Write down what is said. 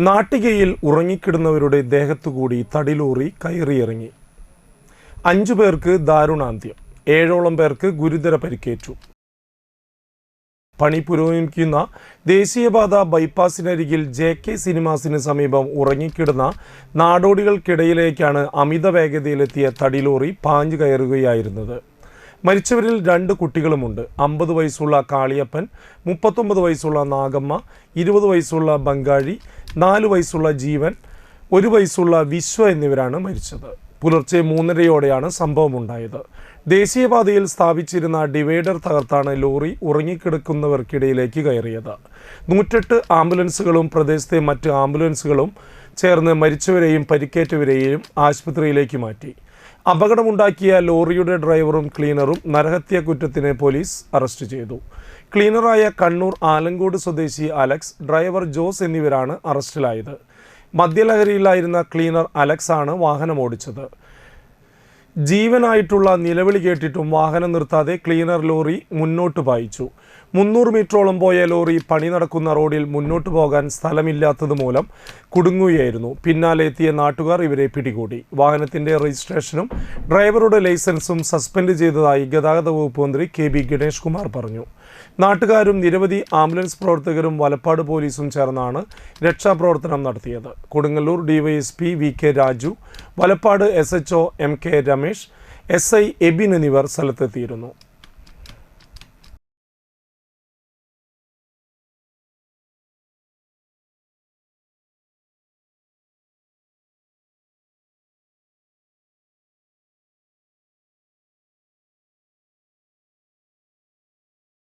നാട്ടികയിൽ ഉറങ്ങിക്കിടുന്നവരുടെ ദേഹത്തുകൂടി തടിലോറി കയറിയിറങ്ങി. 5 പേർക്ക് ദാരുണാന്ത്യം, 7ഓളം പേർക്ക് ഗുരുതര പരിക്കേറ്റു. പണി പുരോഗമിക്കുന്ന ദേശീയപാത ബൈപ്പാസിനരികിൽ JK സിനിമാസിന് സമീപം ഉറങ്ങിക്കിടുന്ന നാടോടികൾക്കിടയിലേക്കാണ് അമിത വേഗതയിലെത്തിയ തടിലോറി പാഞ്ഞു കയറുകയായിരുന്നത്. മരിച്ചവരിൽ 2 കുട്ടികളുമുണ്ട്. 50 വയസ്സുള്ള കാളിയപ്പൻ, 39 വയസ്സുള്ള നാഗമ്മ, 20 വയസ്സുള്ള ബംഗാഴി, 4 വയസ്സുള്ള ജീവൻ, 1 വയസ്സുള്ള വിശ്വ എന്നിവരാണ് മരിച്ചത്. പുലർച്ചെ 3:30യോടെയാണ് സംഭവമുണ്ടായത്. ദേശീയപാതയിൽ സ്ഥാപിച്ചിരുന്ന ഡിവൈഡർ തകർത്താണ് ലോറി ഉറങ്ങിക്കിടക്കുന്നവർക്കിടയിലേക്ക് കയറിയത്. 108 ആംബുലൻസുകളും പ്രദേശത്തെ മറ്റ് ആംബുലൻസുകളും ചേർന്ന് മരിച്ചവരെയും പരിക്കേറ്റവരെയും ആശുപത്രിയിലേക്ക് മാറ്റി. അപകടമുണ്ടാക്കിയ ലോറിയുടെ ഡ്രൈവറും ക്ലീനറും നരഹത്യാ കുറ്റത്തിന് പോലീസ് അറസ്റ്റ് ചെയ്തു. ക്ലീനറായ കണ്ണൂർ ആലങ്കോട് സ്വദേശി അലക്സ്, ഡ്രൈവർ ജോസ് എന്നിവരാണ് അറസ്റ്റിലായത്. മദ്യലഹരിയിലായിരുന്ന ക്ലീനർ അലക്സ് ആണ് വാഹനം ഓടിച്ചത്. ജീവനായിട്ടുള്ള നിലവിളി കേട്ടിട്ടും വാഹനം നിർത്താതെ ക്ലീനർ ലോറി മുന്നോട്ട് പായിച്ചു. 300 മീറ്ററോളം പോയ ലോറി പണി നടക്കുന്ന റോഡിൽ മുന്നോട്ട് പോകാൻ സ്ഥലമില്ലാത്തത് മൂലം കുടുങ്ങുകയായിരുന്നു. പിന്നാലെ എത്തിയ നാട്ടുകാർ ഇവരെ പിടികൂടി. വാഹനത്തിന്റെ രജിസ്ട്രേഷനും ഡ്രൈവറുടെ ലൈസൻസും സസ്പെൻഡ് ചെയ്തതായി ഗതാഗത വകുപ്പ് മന്ത്രി KB ഗണേഷ് കുമാർ പറഞ്ഞു. നാട്ടുകാരും നിരവധി ആംബുലൻസ് പ്രവർത്തകരും വലപ്പാട് പോലീസും ചേർന്നാണ് രക്ഷാപ്രവർത്തനം നടത്തിയത്. Kodungallur DYSP VK Raju, Valappad SHO MK Ramesh, SI Ebin എന്നിവർ സ്ഥലത്തെത്തിയിരുന്നു.